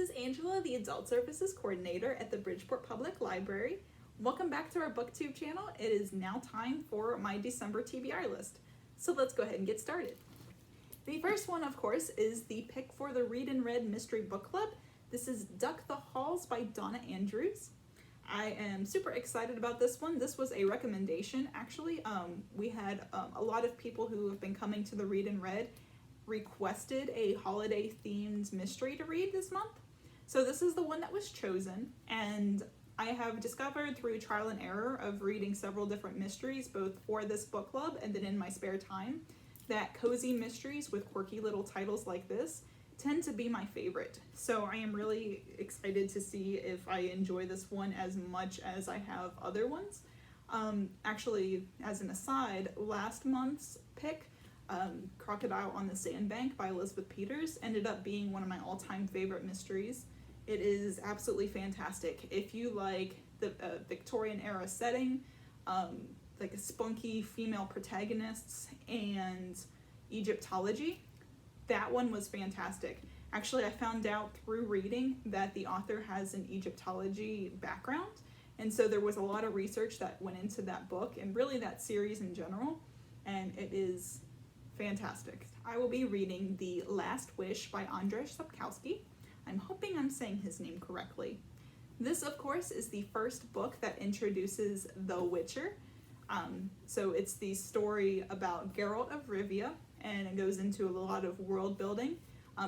is Angela, the Adult Services Coordinator at the Bridgeport Public Library. Welcome back to our BookTube channel. It is now time for my December TBR list. So let's go ahead and get started. The first one, of course, is the pick for the Read and Read Mystery Book Club. This is Duck the Halls by Donna Andrews. I am super excited about this one. This was a recommendation, actually. We had a lot of people who have been coming to the Read and Read requested a holiday-themed mystery to read this month. So this is the one that was chosen, and I have discovered through trial and error of reading several different mysteries, both for this book club and then in my spare time, that cozy mysteries with quirky little titles like this tend to be my favorite. So I am really excited to see if I enjoy this one as much as I have other ones. Actually, as an aside, last month's pick, Crocodile on the Sandbank by Elizabeth Peters, ended up being one of my all-time favorite mysteries. It is absolutely fantastic. If you like the Victorian era setting, like a spunky female protagonists and Egyptology, that one was fantastic. Actually, I found out through reading that the author has an Egyptology background, and so there was a lot of research that went into that book and really that series in general, and it is fantastic. I will be reading The Last Wish by Andrej Sapkowski. I'm hoping I'm saying his name correctly. This, of course, is the first book that introduces the Witcher. So it's the story about Geralt of Rivia, and it goes into a lot of world building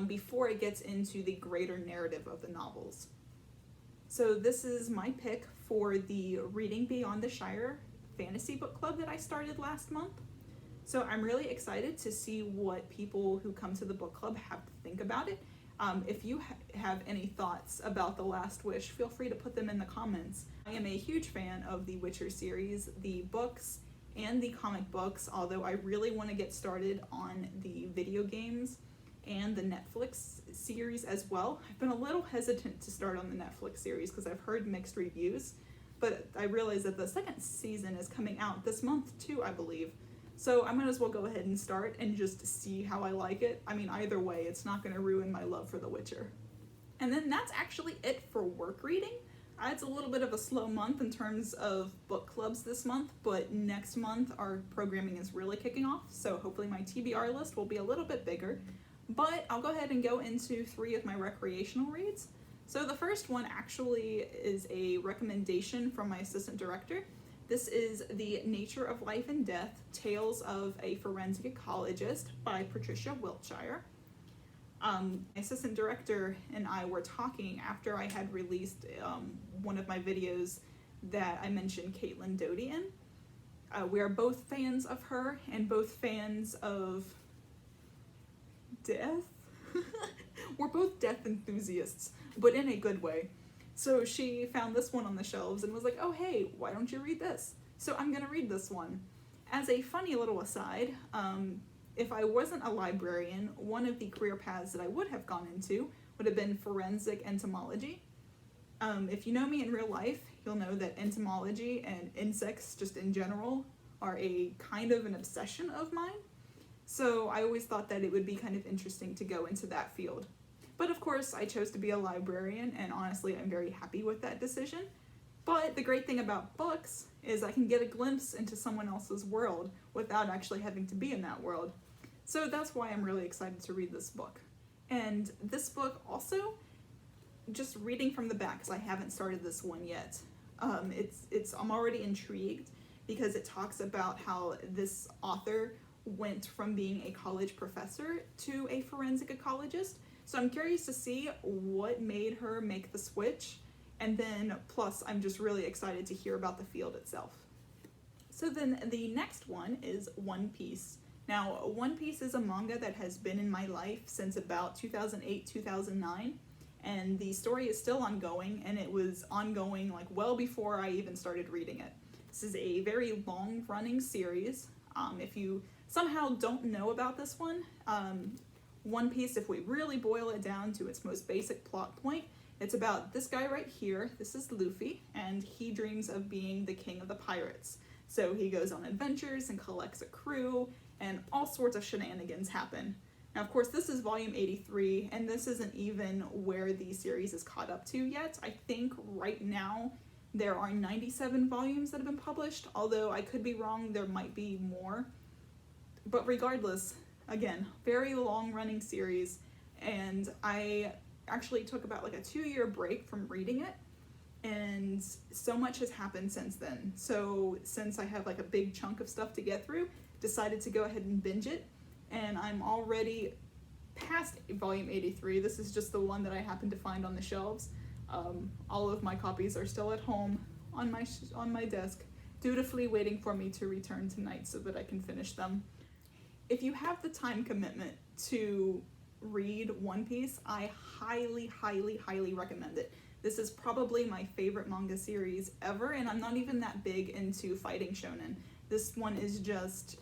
before it gets into the greater narrative of the novels. So this is my pick for the Reading Beyond the Shire fantasy book club that I started last month. So I'm really excited to see what people who come to the book club have to think about it. If you have any thoughts about The Last Wish, feel free to put them in the comments. I am a huge fan of the Witcher series, the books and the comic books, although I really want to get started on the video games and the Netflix series as well. I've been a little hesitant to start on the Netflix series because I've heard mixed reviews, but I realize that the second season is coming out this month too, I believe. So I might as well go ahead and start and just see how I like it. I mean, either way, it's not going to ruin my love for The Witcher. And then that's actually it for work reading. It's a little bit of a slow month in terms of book clubs this month, but next month our programming is really kicking off, so hopefully my TBR list will be a little bit bigger. But I'll go ahead and go into 3 of my recreational reads. So the first one actually is a recommendation from my assistant director. This is The Nature of Life and Death, Tales of a Forensic Ecologist by Patricia Wiltshire. My assistant director and I were talking after I had released one of my videos that I mentioned Caitlin Doty in. We are both fans of her and both fans of death. We're both death enthusiasts, but in a good way. So she found this one on the shelves and was like, oh hey, why don't you read this? So I'm gonna read this one. As a funny little aside, if I wasn't a librarian, one of the career paths that I would have gone into would have been forensic entomology. If you know me in real life, you'll know that entomology and insects just in general are a kind of an obsession of mine. So I always thought that it would be kind of interesting to go into that field. But of course, I chose to be a librarian, and honestly, I'm very happy with that decision. But the great thing about books is I can get a glimpse into someone else's world without actually having to be in that world. So that's why I'm really excited to read this book. And this book also, just reading from the back, because I haven't started this one yet, I'm already intrigued because it talks about how this author went from being a college professor to a forensic ecologist. So I'm curious to see what made her make the switch, and then plus I'm just really excited to hear about the field itself. So then the next one is One Piece. Now, One Piece is a manga that has been in my life since about 2008, 2009, and the story is still ongoing, and it was ongoing like well before I even started reading it. This is a very long-running series. If you somehow don't know about this one, One Piece, if we really boil it down to its most basic plot point, it's about this guy right here. This is Luffy, and he dreams of being the king of the pirates. So he goes on adventures and collects a crew, and all sorts of shenanigans happen. Now, of course, this is volume 83, and this isn't even where the series is caught up to yet. I think right now there are 97 volumes that have been published, although I could be wrong, there might be more. But regardless, again, very long-running series, and I actually took about like a 2-year break from reading it, and so much has happened since then. So since I have like a big chunk of stuff to get through, decided to go ahead and binge it, and I'm already past volume 83. This is just the one that I happened to find on the shelves. All of my copies are still at home on my desk, dutifully waiting for me to return tonight so that I can finish them. If you have the time commitment to read One Piece, I highly, highly, highly recommend it. This is probably my favorite manga series ever, and I'm not even that big into fighting shonen. This one is just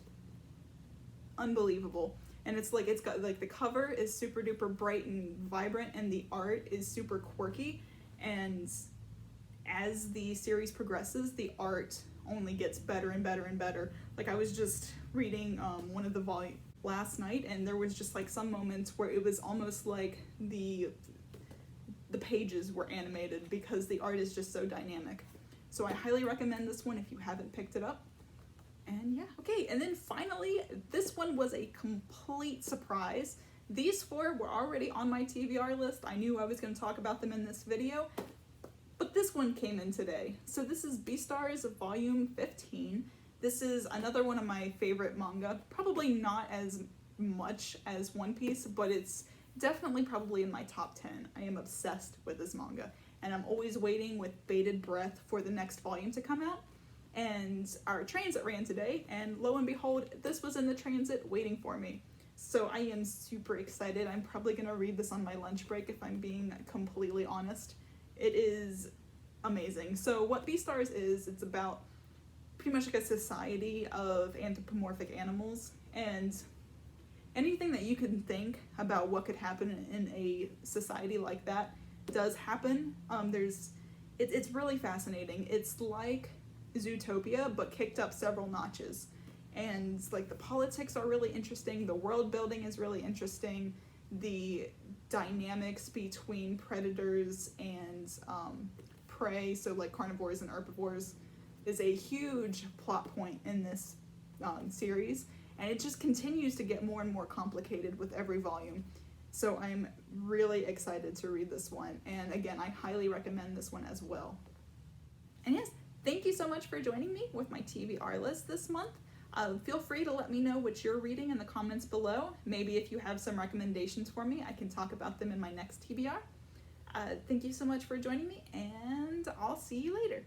unbelievable. And it's got like the cover is super duper bright and vibrant, and the art is super quirky. And as the series progresses, the art only gets better and better and better. Like, I was just reading one of the volumes last night, and there was just like some moments where it was almost like the pages were animated because the art is just so dynamic. So I highly recommend this one if you haven't picked it up. And yeah, okay, and then finally, this one was a complete surprise. These 4 were already on my TBR list. I knew I was going to talk about them in this video, but this one came in today. So this is Beastars Volume 15. This is another one of my favorite manga. Probably not as much as One Piece, but it's definitely probably in my top 10. I am obsessed with this manga, and I'm always waiting with bated breath for the next volume to come out. And our transit ran today, and lo and behold, this was in the transit waiting for me. So I am super excited. I'm probably going to read this on my lunch break if I'm being completely honest. It is amazing. So what Beastars is, it's about pretty much like a society of anthropomorphic animals, and anything that you can think about what could happen in a society like that does happen. It's really fascinating. It's like Zootopia, but kicked up several notches. And like the politics are really interesting, the world building is really interesting, the dynamics between predators and prey, so like carnivores and herbivores, is a huge plot point in this series, and it just continues to get more and more complicated with every volume. So I'm really excited to read this one, and again, I highly recommend this one as well. And yes, thank you so much for joining me with my TBR list this month. Feel free to let me know what you're reading in the comments below. Maybe if you have some recommendations for me, I can talk about them in my next TBR. Thank you so much for joining me, and I'll see you later.